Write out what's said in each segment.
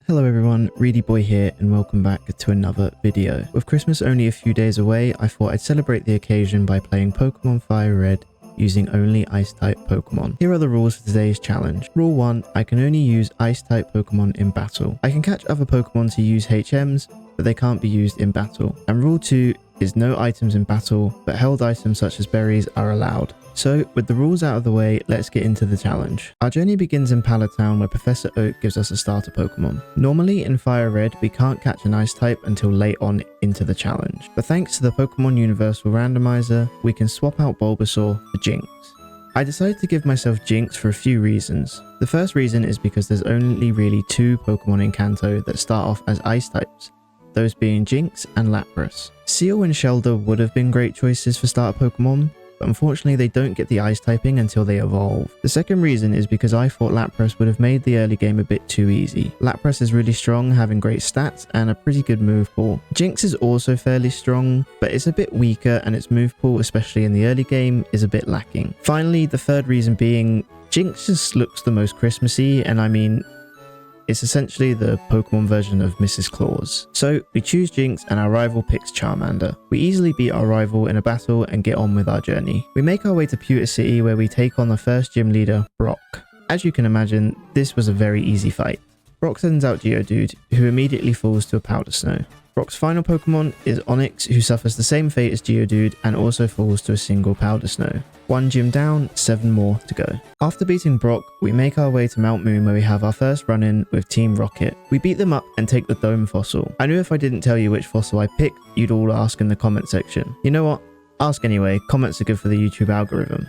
Hello everyone, Reedy Boy here and welcome back to another video. With Christmas only a few days away, I thought I'd celebrate the occasion by playing Pokémon FireRed using only Ice-type Pokémon. Here are the rules for today's challenge. Rule 1, I can only use Ice-type Pokémon in battle. I can catch other Pokémon to use HMs, but they can't be used in battle. And Rule 2 is no items in battle, but held items such as berries are allowed. So, with the rules out of the way, let's get into the challenge. Our journey begins in Palatown where Professor Oak gives us a starter Pokemon. Normally in Fire Red, we can't catch an Ice type until late on into the challenge. But thanks to the Pokemon Universal Randomizer, we can swap out Bulbasaur for Jinx. I decided to give myself Jinx for a few reasons. The first reason is because there's only really two Pokemon in Kanto that start off as Ice types, those being Jinx and Lapras. Seal and Shelder would have been great choices for starter Pokemon, but unfortunately they don't get the Ice typing until they evolve. The second reason is because I thought Lapras would have made the early game a bit too easy. Lapras is really strong, having great stats and a pretty good move pool. Jinx is also fairly strong, but it's a bit weaker and its move pool, especially in the early game, is a bit lacking. Finally, the third reason being, Jinx just looks the most Christmassy, and I mean, it's essentially the Pokemon version of Mrs. Claus. So we choose Jinx and our rival picks Charmander. We easily beat our rival in a battle and get on with our journey. We make our way to Pewter City where we take on the first gym leader, Brock. As you can imagine, this was a very easy fight. Brock sends out Geodude, who immediately falls to a Powder Snow. Brock's final Pokemon is Onix, who suffers the same fate as Geodude and also falls to a single Powder Snow. One gym down, 7 more to go. After beating Brock, we make our way to Mount Moon where we have our first run-in with Team Rocket. We beat them up and take the Dome Fossil. I knew if I didn't tell you which fossil I picked, you'd all ask in the comment section. You know what? Ask anyway, comments are good for the YouTube algorithm.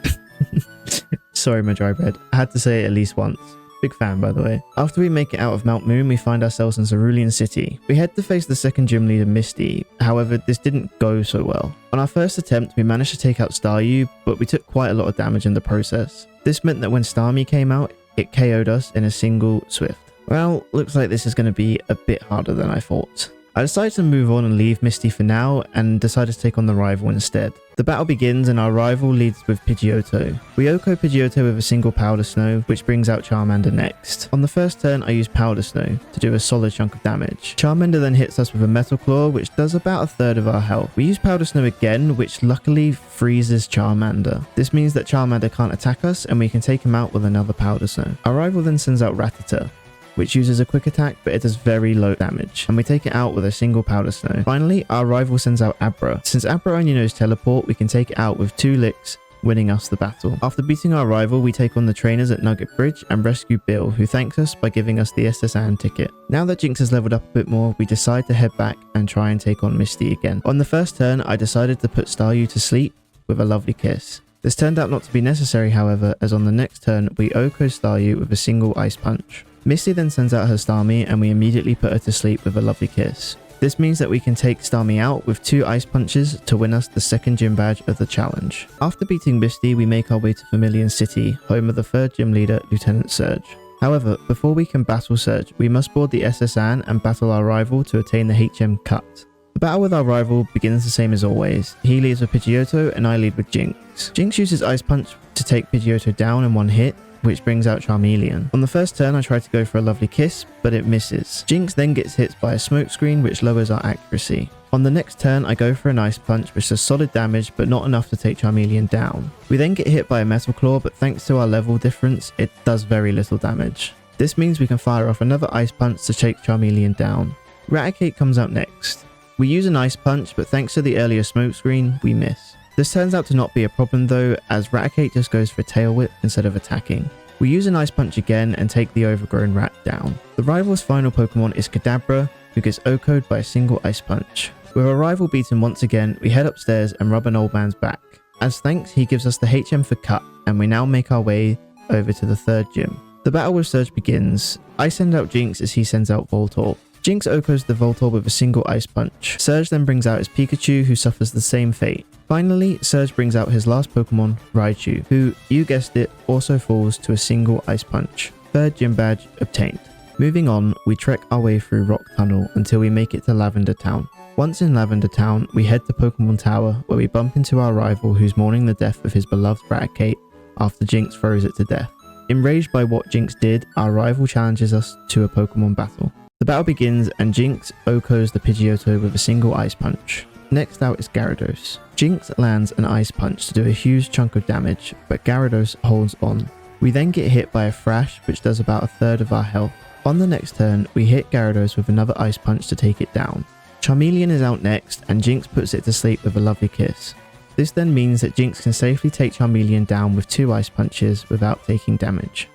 Sorry my dry bread, I had to say it at least once. Big fan, by the way. After we make it out of Mount Moon, we find ourselves in Cerulean City. We head to face the second gym leader, Misty. However, this didn't go so well. On our first attempt, we managed to take out Staryu, but we took quite a lot of damage in the process. This meant that when Starmie came out, it KO'd us in a single Swift. Well, looks like this is going to be a bit harder than I thought. I decided to move on and leave Misty for now and decided to take on the rival instead. The battle begins and our rival leads with Pidgeotto. We OHKO Pidgeotto with a single Powder Snow, which brings out Charmander next. On the first turn, I use Powder Snow to do a solid chunk of damage. Charmander then hits us with a Metal Claw, which does about a third of our health. We use Powder Snow again, which luckily freezes Charmander. This means that Charmander can't attack us and we can take him out with another Powder Snow. Our rival then sends out Rattata, which uses a quick attack, but it does very low damage, and we take it out with a single Powder Snow. Finally, our rival sends out Abra. Since Abra only knows Teleport, we can take it out with 2 licks, winning us the battle. After beating our rival, we take on the trainers at Nugget Bridge and rescue Bill, who thanks us by giving us the SS Anne ticket. Now that Jinx has leveled up a bit more, we decide to head back and try and take on Misty again. On the first turn, I decided to put Staryu to sleep with a lovely kiss. This turned out not to be necessary, however, as on the next turn, we OHKO Staryu with a single Ice Punch. Misty then sends out her Starmie and we immediately put her to sleep with a lovely kiss. This means that we can take Starmie out with 2 Ice Punches to win us the second gym badge of the challenge. After beating Misty, we make our way to Vermilion City, home of the third gym leader, Lieutenant Surge. However, before we can battle Surge, we must board the SS Anne and battle our rival to attain the HM cut. The battle with our rival begins the same as always. He leads with Pidgeotto and I lead with Jinx. Jinx uses Ice Punch to take Pidgeotto down in one hit, which brings out Charmeleon. On the first turn, I try to go for a lovely kiss, but it misses. Jinx then gets hit by a smoke screen, which lowers our accuracy. On the next turn, I go for an Ice Punch, which does solid damage, but not enough to take Charmeleon down. We then get hit by a Metal Claw, but thanks to our level difference, it does very little damage. This means we can fire off another Ice Punch to take Charmeleon down. Raticate comes out next. We use an Ice Punch, but thanks to the earlier smoke screen, we miss. This turns out to not be a problem though, as Raticate just goes for Tail Whip instead of attacking. We use an Ice Punch again and take the overgrown rat down. The rival's final Pokemon is Kadabra, who gets OHKO'd by a single Ice Punch. With our rival beaten once again, we head upstairs and rub an old man's back. As thanks, he gives us the HM for cut, and we now make our way over to the third gym. The battle with Surge begins. I send out Jinx as he sends out Voltorb. Jinx OHKOs the Voltorb with a single Ice Punch. Surge then brings out his Pikachu, who suffers the same fate. Finally, Surge brings out his last Pokemon, Raichu, who, you guessed it, also falls to a single Ice Punch. Third gym badge obtained. Moving on, we trek our way through Rock Tunnel until we make it to Lavender Town. Once in Lavender Town, we head to Pokemon Tower, where we bump into our rival who's mourning the death of his beloved Raticate after Jinx throws it to death. Enraged by what Jinx did, our rival challenges us to a Pokemon battle. The battle begins and Jinx OHKOs the Pidgeotto with a single Ice Punch. Next out is Gyarados. Jinx lands an Ice Punch to do a huge chunk of damage, but Gyarados holds on. We then get hit by a Thrash which does about a third of our health. On the next turn, we hit Gyarados with another Ice Punch to take it down. Charmeleon is out next and Jinx puts it to sleep with a lovely kiss. This then means that Jinx can safely take Charmeleon down with 2 Ice Punches without taking damage.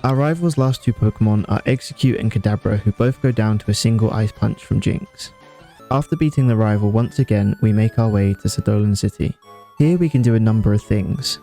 Our rival's last 2 Pokemon are Execute and Kadabra, who both go down to a single Ice Punch from Jinx. After beating the rival once again, we make our way to Sadolan City. Here we can do a number of things.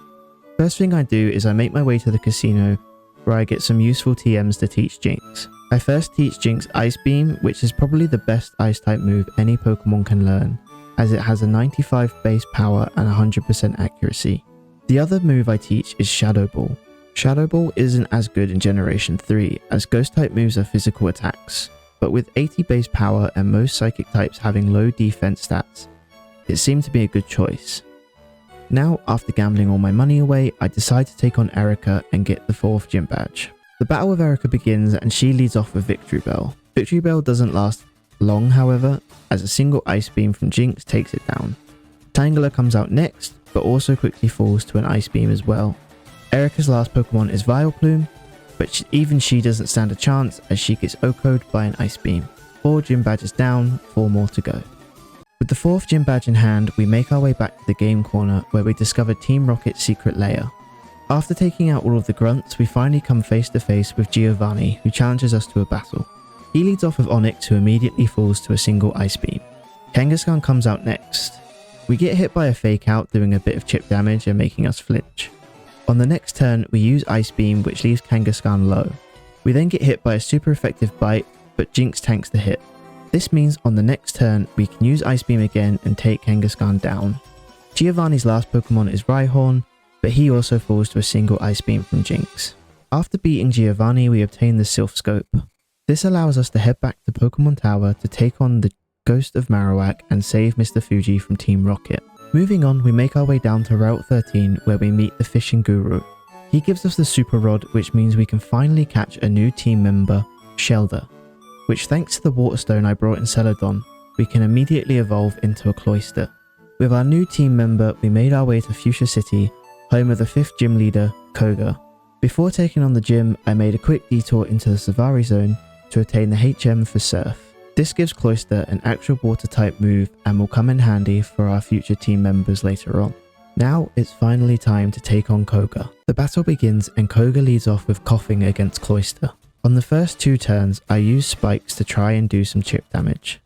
First thing I do is I make my way to the casino, where I get some useful TMs to teach Jinx. I first teach Jinx Ice Beam, which is probably the best Ice-type move any Pokemon can learn, as it has a 95 base power and 100% accuracy. The other move I teach is Shadow Ball. Shadow Ball isn't as good in Generation 3, as Ghost-type moves are physical attacks, but with 80 base power and most Psychic types having low defense stats, it seemed to be a good choice. Now, after gambling all my money away, I decide to take on Erica and get the 4th gym badge. The battle with Erica begins and she leads off with Victory Bell. Victory Bell doesn't last long, however, as a single Ice Beam from Jinx takes it down. Tangela comes out next, but also quickly falls to an Ice Beam as well. Erica's last Pokemon is Vileplume, but even she doesn't stand a chance as she gets OHKO'd by an Ice Beam. 4 gym badges down, 4 more to go. With the 4th gym badge in hand, we make our way back to the game corner where we discover Team Rocket's secret lair. After taking out all of the grunts, we finally come face to face with Giovanni, who challenges us to a battle. He leads off with Onix, who immediately falls to a single Ice Beam. Kangaskhan comes out next. We get hit by a Fake Out, doing a bit of chip damage and making us flinch. On the next turn, we use Ice Beam, which leaves Kangaskhan low. We then get hit by a super effective Bite, but Jinx tanks the hit. This means on the next turn, we can use Ice Beam again and take Kangaskhan down. Giovanni's last Pokemon is Rhyhorn, but he also falls to a single Ice Beam from Jinx. After beating Giovanni, we obtain the Sylph Scope. This allows us to head back to Pokemon Tower to take on the Ghost of Marowak and save Mr. Fuji from Team Rocket. Moving on, we make our way down to Route 13 where we meet the Fishing Guru. He gives us the Super Rod, which means we can finally catch a new team member, Shelder, which thanks to the Water Stone I brought in Celadon, we can immediately evolve into a Cloyster. With our new team member, we made our way to Fuchsia City, home of the 5th gym leader, Koga. Before taking on the gym, I made a quick detour into the Savari Zone to attain the HM for Surf. This gives Cloyster an actual water type move and will come in handy for our future team members later on. Now it's finally time to take on Koga. The battle begins and Koga leads off with Coughing against Cloyster. On the first 2 turns, I use Spikes to try and do some chip damage,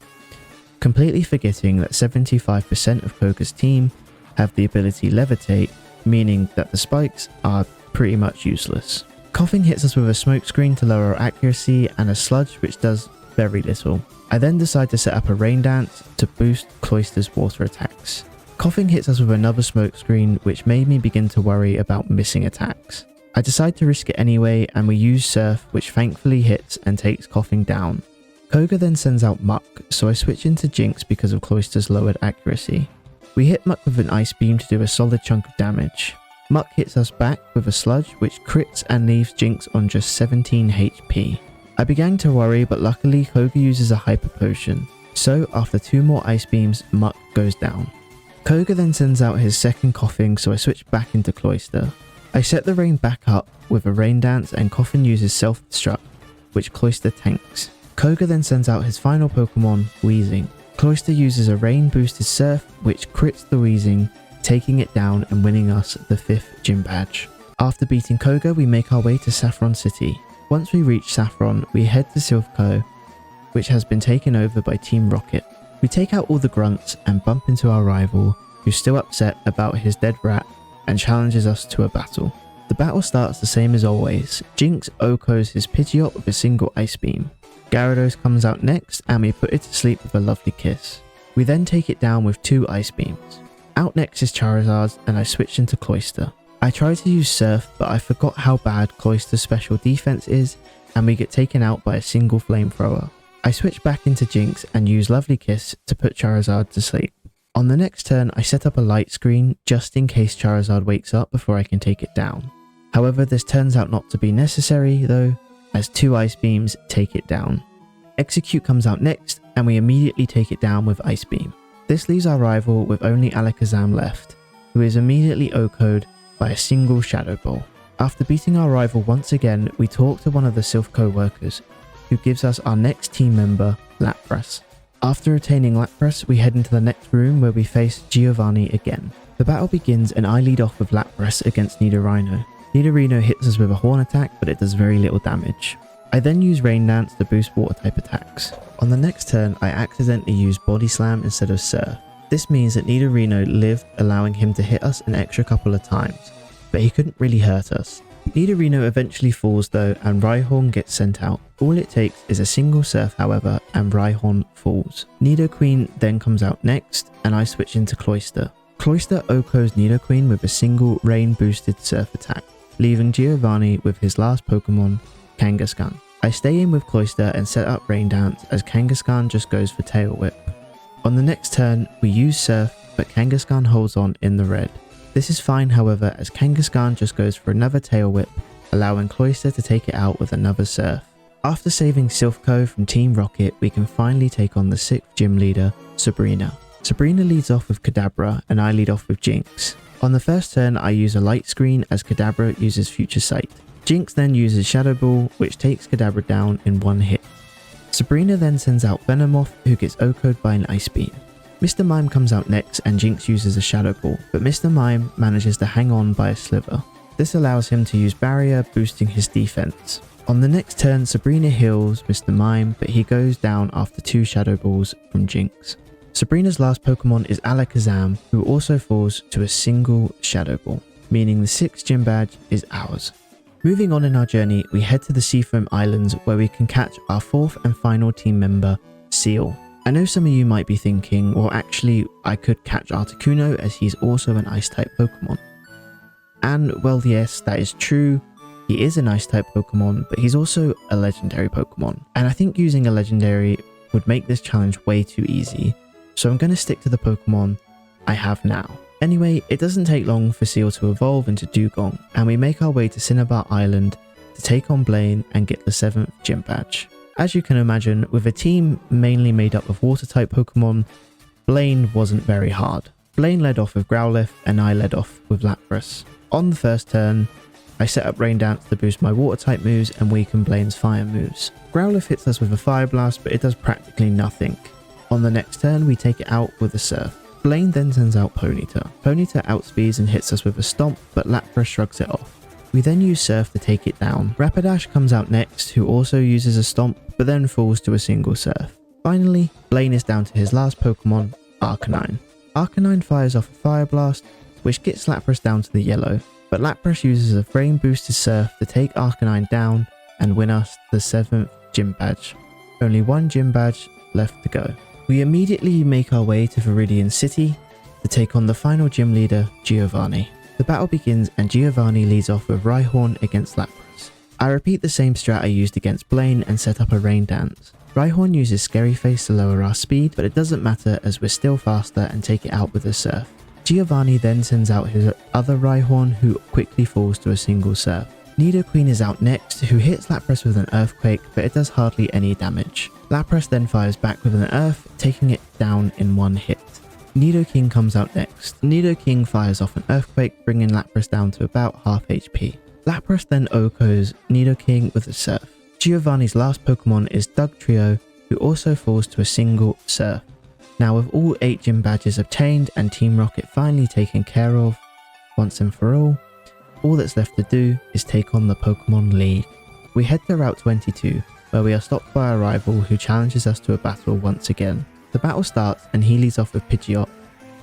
completely forgetting that 75% of Koga's team have the ability Levitate, meaning that the Spikes are pretty much useless. Coughing hits us with a Smoke Screen to lower our accuracy and a Sludge which does very little. I then decide to set up a Rain Dance to boost Cloyster's water attacks. Coughing hits us with another Smoke Screen, which made me begin to worry about missing attacks. I decide to risk it anyway and we use Surf, which thankfully hits and takes Coughing down. Koga then sends out Muck, so I switch into Jinx because of Cloyster's lowered accuracy. We hit Muck with an Ice Beam to do a solid chunk of damage. Muck hits us back with a Sludge which crits and leaves Jinx on just 17 HP. I began to worry, but luckily Koga uses a Hyper Potion, so after 2 more Ice Beams, Muck goes down. Koga then sends out his second Coughing, so I switch back into Cloyster. I set the Rain back up with a Rain Dance and Coughing uses Self-Destruct, which Cloyster tanks. Koga then sends out his final Pokemon, Weezing. Cloyster uses a Rain boosted Surf, which crits the Weezing, taking it down and winning us the 5th gym badge. After beating Koga, we make our way to Saffron City. Once we reach Saffron, we head to Silphco, which has been taken over by Team Rocket. We take out all the grunts and bump into our rival, who's still upset about his dead rat and challenges us to a battle. The battle starts the same as always. Jinx OHKOs his Pidgeot with a single Ice Beam. Gyarados comes out next and we put it to sleep with a lovely kiss. We then take it down with 2 Ice Beams. Out next is Charizard and I switch into Cloyster. I tried to use Surf, but I forgot how bad Cloyster's special defense is and we get taken out by a single Flamethrower. I switch back into Jinx and use Lovely Kiss to put Charizard to sleep. On the next turn, I set up a light screen just in case Charizard wakes up before I can take it down. However, this turns out not to be necessary though, as 2 Ice Beams take it down. Execute comes out next, and we immediately take it down with Ice Beam. This leaves our rival with only Alakazam left, who is immediately OHKO'd by a single Shadow Ball. After beating our rival once again, we talk to one of the Silph co-workers, who gives us our next team member, Lapras. After attaining Lapras, we head into the next room where we face Giovanni again. The battle begins and I lead off with Lapras against Nidorino. Nidorino hits us with a Horn attack, but it does very little damage. I then use Rain Dance to boost water type attacks. On the next turn, I accidentally use Body Slam instead of Surf. This means that Nidorino lived, allowing him to hit us an extra couple of times, but he couldn't really hurt us. Nidorino eventually falls though, and Rhyhorn gets sent out. All it takes is a single Surf however, and Rhyhorn falls. Nidoqueen then comes out next, and I switch into Cloyster. Cloyster OHKO's Nidoqueen with a single rain boosted Surf attack, leaving Giovanni with his last Pokemon, Kangaskhan. I stay in with Cloyster and set up Rain Dance as Kangaskhan just goes for Tail Whip. On the next turn, we use Surf, but Kangaskhan holds on in the red. This is fine however, as Kangaskhan just goes for another Tail Whip, allowing Cloyster to take it out with another Surf. After saving Silphco from Team Rocket, we can finally take on the 6th gym leader, Sabrina. Sabrina leads off with Kadabra, and I lead off with Jinx. On the first turn, I use a Light Screen as Kadabra uses Future Sight. Jinx then uses Shadow Ball, which takes Kadabra down in one hit. Sabrina then sends out Venomoth, who gets OHKO'd by an Ice Beam. Mr. Mime comes out next and Jinx uses a Shadow Ball, but Mr. Mime manages to hang on by a sliver. This allows him to use Barrier, boosting his defense. On the next turn, Sabrina heals Mr. Mime, but he goes down after 2 Shadow Balls from Jinx. Sabrina's last Pokemon is Alakazam, who also falls to a single Shadow Ball, meaning the 6th gym badge is ours. Moving on in our journey, we head to the Seafoam Islands where we can catch our 4th and final team member, Seal. I know some of you might be thinking, well actually I could catch Articuno as he's also an Ice-type Pokemon. And well yes, that is true, he is an Ice-type Pokemon, but he's also a legendary Pokemon. And I think using a legendary would make this challenge way too easy, so I'm going to stick to the Pokemon I have now. Anyway, it doesn't take long for Seal to evolve into Dugong, and we make our way to Cinnabar Island to take on Blaine and get the 7th gym badge. As you can imagine, with a team mainly made up of water-type Pokemon, Blaine wasn't very hard. Blaine led off with Growlithe, and I led off with Lapras. On the first turn, I set up Rain Dance to boost my water-type moves and weaken Blaine's fire moves. Growlithe hits us with a Fire Blast, but it does practically nothing. On the next turn, we take it out with a Surf. Blaine then sends out Ponyta. Ponyta outspeeds and hits us with a Stomp, but Lapras shrugs it off. We then use Surf to take it down. Rapidash comes out next, who also uses a Stomp, but then falls to a single Surf. Finally, Blaine is down to his last Pokemon, Arcanine. Arcanine fires off a Fire Blast, which gets Lapras down to the yellow, but Lapras uses a Frame Boosted Surf to take Arcanine down and win us the 7th gym badge. Only 1 gym badge left to go. We immediately make our way to Viridian City to take on the final gym leader, Giovanni. The battle begins and Giovanni leads off with Rhyhorn against Lapras. I repeat the same strat I used against Blaine and set up a Rain Dance. Rhyhorn uses Scary Face to lower our speed, but it doesn't matter as we're still faster and take it out with a Surf. Giovanni then sends out his other Rhyhorn, who quickly falls to a single Surf. Nidoqueen is out next, who hits Lapras with an Earthquake, but it does hardly any damage. Lapras then fires back with an Earth, taking it down in 1 hit. Nidoking comes out next. Nidoking fires off an Earthquake, bringing Lapras down to about half HP. Lapras then OHKO's Nidoking with a Surf. Giovanni's last Pokemon is Dugtrio, who also falls to a single Surf. Now with all 8 gym badges obtained and Team Rocket finally taken care of once and for all that's left to do is take on the Pokemon League. We head to Route 22, where we are stopped by a rival who challenges us to a battle once again. The battle starts and he leads off with Pidgeot,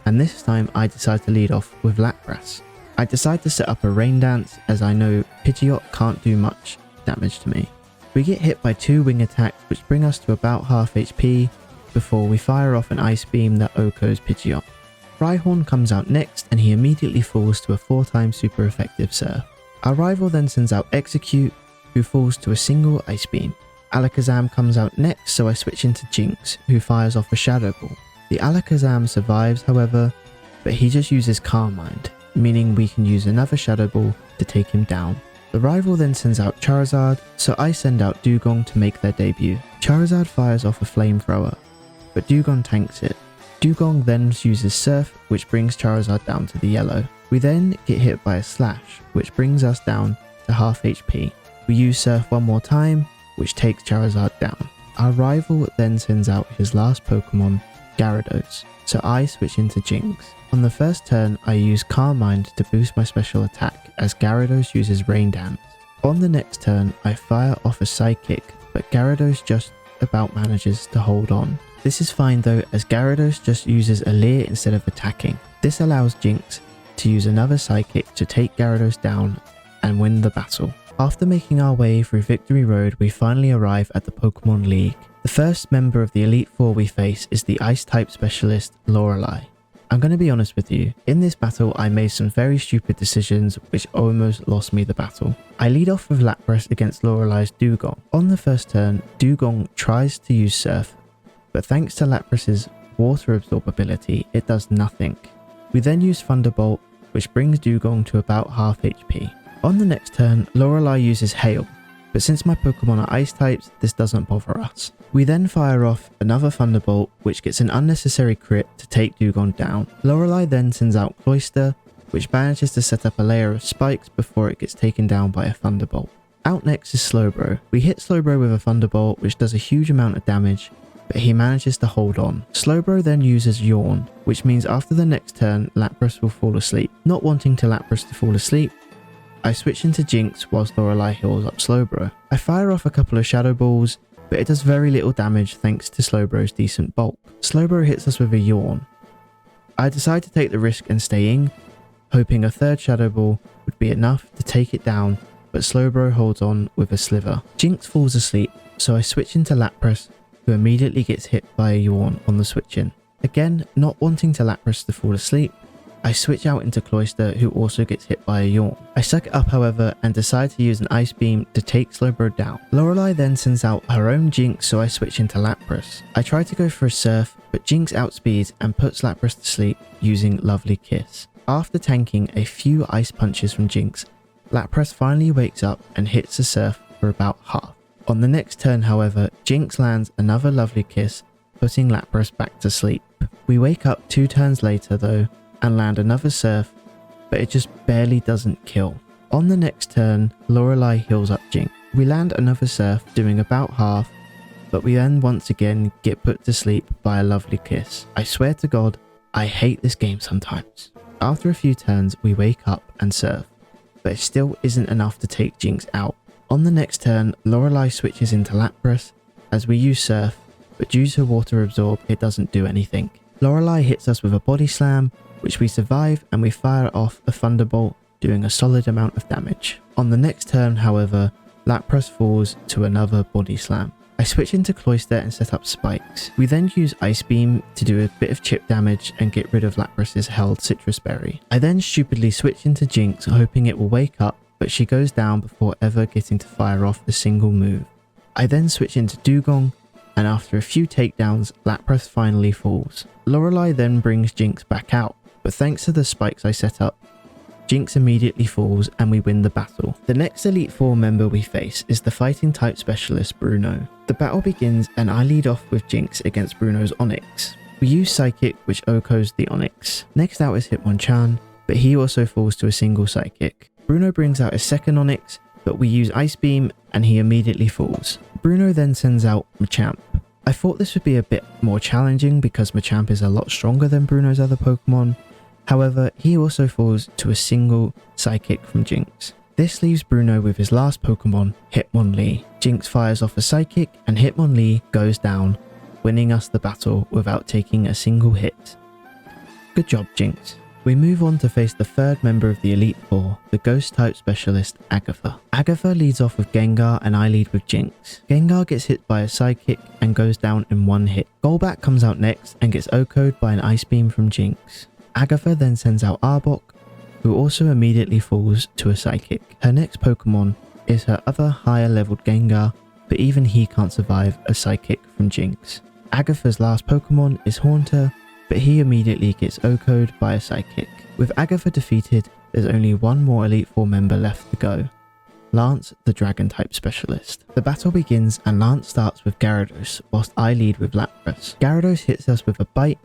and this time I decide to lead off with Lapras. I decide to set up a Rain Dance as I know Pidgeot can't do much damage to me. We get hit by 2 wing attacks which bring us to about half HP before we fire off an Ice Beam that OHKO's Pidgeot. Rhyhorn comes out next and he immediately falls to a 4x super effective Surf. Our rival then sends out Execute, who falls to a single Ice Beam. Alakazam comes out next, so I switch into Jinx, who fires off a Shadow Ball. The Alakazam survives however, but he just uses Calm Mind, meaning we can use another Shadow Ball to take him down. The rival then sends out Charizard, so I send out Dugong to make their debut. Charizard fires off a flamethrower, but Dugong tanks it. Dugong then uses Surf, which brings Charizard down to the yellow. We then get hit by a Slash, which brings us down to half HP. We use Surf one more time, which takes Charizard down. Our rival then sends out his last Pokemon, Gyarados, so I switch into Jinx. On the first turn, I use Calm Mind to boost my special attack as Gyarados uses Rain Dance. On the next turn, I fire off a Psychic, but Gyarados just about manages to hold on. This is fine though, as Gyarados just uses a Leer instead of attacking. This allows Jinx to use another Psychic to take Gyarados down and win the battle. After making our way through Victory Road, we finally arrive at the Pokemon League. The first member of the Elite Four we face is the Ice-type specialist, Lorelei. I'm going to be honest with you, in this battle I made some very stupid decisions which almost lost me the battle. I lead off with Lapras against Lorelei's Dugong. On the first turn, Dugong tries to use Surf, but thanks to Lapras's water absorb ability, it does nothing. We then use Thunderbolt, which brings Dugong to about half HP. On the next turn, Lorelei uses Hail, but since my Pokemon are Ice types, this doesn't bother us. We then fire off another Thunderbolt, which gets an unnecessary crit to take Dugong down. Lorelei then sends out Cloyster, which manages to set up a layer of spikes before it gets taken down by a Thunderbolt. Out next is Slowbro. We hit Slowbro with a Thunderbolt, which does a huge amount of damage, but he manages to hold on. Slowbro then uses Yawn, which means after the next turn, Lapras will fall asleep. Not wanting to Lapras to fall asleep, I switch into Jinx whilst Lorelei heals up Slowbro. I fire off a couple of Shadow Balls, but it does very little damage thanks to Slowbro's decent bulk. Slowbro hits us with a Yawn. I decide to take the risk and stay in, hoping a third Shadow Ball would be enough to take it down, but Slowbro holds on with a Sliver. Jinx falls asleep, so I switch into Lapras, who immediately gets hit by a Yawn on the switch in. Again, not wanting to Lapras to fall asleep, I switch out into Cloyster, who also gets hit by a Yawn. I suck it up however and decide to use an Ice Beam to take Slowbro down. Lorelei then sends out her own Jinx, so I switch into Lapras. I try to go for a Surf, but Jinx outspeeds and puts Lapras to sleep using Lovely Kiss. After tanking a few Ice Punches from Jinx, Lapras finally wakes up and hits a Surf for about half. On the next turn however, Jinx lands another Lovely Kiss, putting Lapras back to sleep. We wake up 2 turns later though, and land another Surf, but it just barely doesn't kill. On the next turn, Lorelei heals up Jinx. We land another Surf, doing about half, but we then once again get put to sleep by a Lovely Kiss. I swear to God, I hate this game sometimes. After a few turns, we wake up and Surf, but it still isn't enough to take Jinx out. On the next turn, Lorelei switches into Lapras as we use Surf, but due to water absorb, it doesn't do anything. Lorelei hits us with a Body Slam, which we survive, and we fire off a Thunderbolt, doing a solid amount of damage. On the next turn, however, Lapras falls to another Body Slam. I switch into Cloyster and set up spikes. We then use Ice Beam to do a bit of chip damage and get rid of Lapras's held Citrus Berry. I then stupidly switch into Jinx, hoping it will wake up, but she goes down before ever getting to fire off a single move. I then switch into Dugong, and after a few takedowns, Lapras finally falls. Lorelei then brings Jinx back out, but thanks to the spikes I set up, Jinx immediately falls and we win the battle. The next Elite Four member we face is the fighting type specialist Bruno. The battle begins and I lead off with Jinx against Bruno's Onix. We use Psychic, which OHKOs the Onix. Next out is Hitmonchan, but he also falls to a single Psychic. Bruno brings out a second Onix, but we use Ice Beam and he immediately falls. Bruno then sends out Machamp. I thought this would be a bit more challenging because Machamp is a lot stronger than Bruno's other Pokemon. However, he also falls to a single Psychic from Jinx. This leaves Bruno with his last Pokemon, Hitmonlee. Jinx fires off a Psychic and Hitmonlee goes down, winning us the battle without taking a single hit. Good job, Jinx. We move on to face the third member of the Elite Four, the Ghost-type specialist Agatha. Agatha leads off with Gengar and I lead with Jinx. Gengar gets hit by a Psychic and goes down in one hit. Golbat comes out next and gets OHKO'd by an Ice Beam from Jinx. Agatha then sends out Arbok, who also immediately falls to a Psychic. Her next Pokemon is her other higher leveled Gengar, but even he can't survive a Psychic from Jinx. Agatha's last Pokemon is Haunter, but he immediately gets OHKO'd by a Psychic. With Agatha defeated, there's only one more Elite Four member left to go, Lance, the Dragon-type specialist. The battle begins and Lance starts with Gyarados, whilst I lead with Lapras. Gyarados hits us with a bite,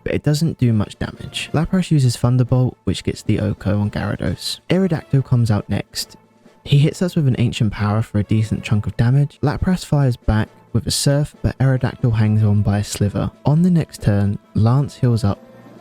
but it doesn't do much damage. Lapras uses Thunderbolt, which gets the OHKO on Gyarados. Aerodactyl comes out next. He hits us with an Ancient Power for a decent chunk of damage. Lapras fires back with a Surf, but Aerodactyl hangs on by a sliver. On the next turn, Lance heals up,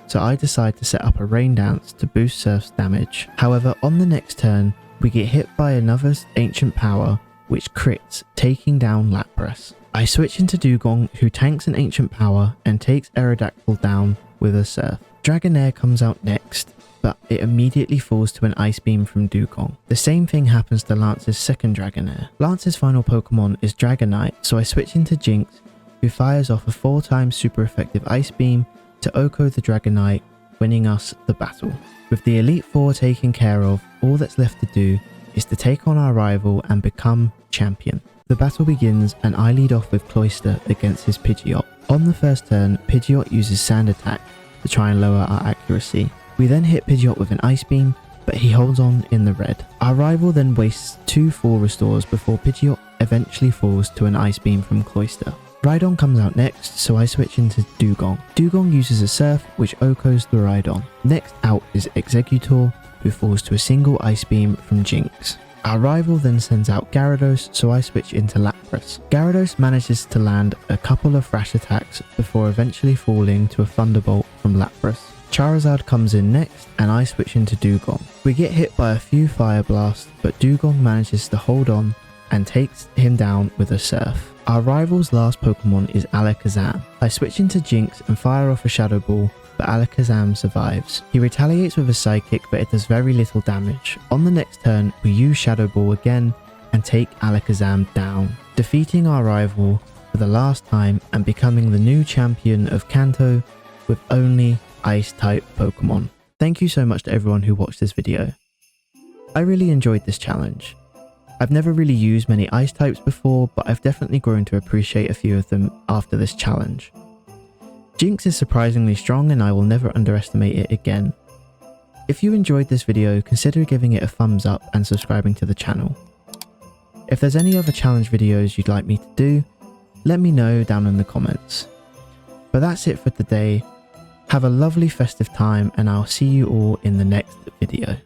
so I decide to set up a Rain Dance to boost Surf's damage. However, on the next turn, we get hit by another Ancient Power, which crits, taking down Lapras. I switch into Dugong, who tanks an Ancient Power and takes Aerodactyl down with a Surf. Dragonair comes out next, but it immediately falls to an Ice Beam from Dugong. The same thing happens to Lance's second Dragonair. Lance's final Pokemon is Dragonite, so I switch into Jinx, who fires off a 4-time super effective Ice Beam to OHKO the Dragonite, winning us the battle. With the Elite Four taken care of, all that's left to do is to take on our rival and become champion. The battle begins and I lead off with Cloyster against his Pidgeot. On the first turn, Pidgeot uses Sand Attack to try and lower our accuracy. We then hit Pidgeot with an Ice Beam, but he holds on in the red. Our rival then wastes 2 full restores before Pidgeot eventually falls to an Ice Beam from Cloyster. Rhydon comes out next, so I switch into Dugong. Dugong uses a Surf, which OHKOs the Rhydon. Next out is Exeggutor, who falls to a single Ice Beam from Jinx. Our rival then sends out Gyarados, so I switch into Lapras. Gyarados manages to land a couple of Thrash attacks before eventually falling to a Thunderbolt from Lapras. Charizard comes in next and I switch into Dugong. We get hit by a few Fire Blasts, but Dugong manages to hold on and takes him down with a Surf. Our rival's last Pokemon is Alakazam. I switch into Jinx and fire off a Shadow Ball, but Alakazam survives. He retaliates with a Psychic, but it does very little damage. On the next turn, we use Shadow Ball again and take Alakazam down, defeating our rival for the last time and becoming the new champion of Kanto with only Ice-type Pokemon. Thank you so much to everyone who watched this video. I really enjoyed this challenge. I've never really used many Ice types before, but I've definitely grown to appreciate a few of them after this challenge. Jinx is surprisingly strong and I will never underestimate it again. If you enjoyed this video, consider giving it a thumbs up and subscribing to the channel. If there's any other challenge videos you'd like me to do, let me know down in the comments. But that's it for today. Have a lovely festive time and I'll see you all in the next video.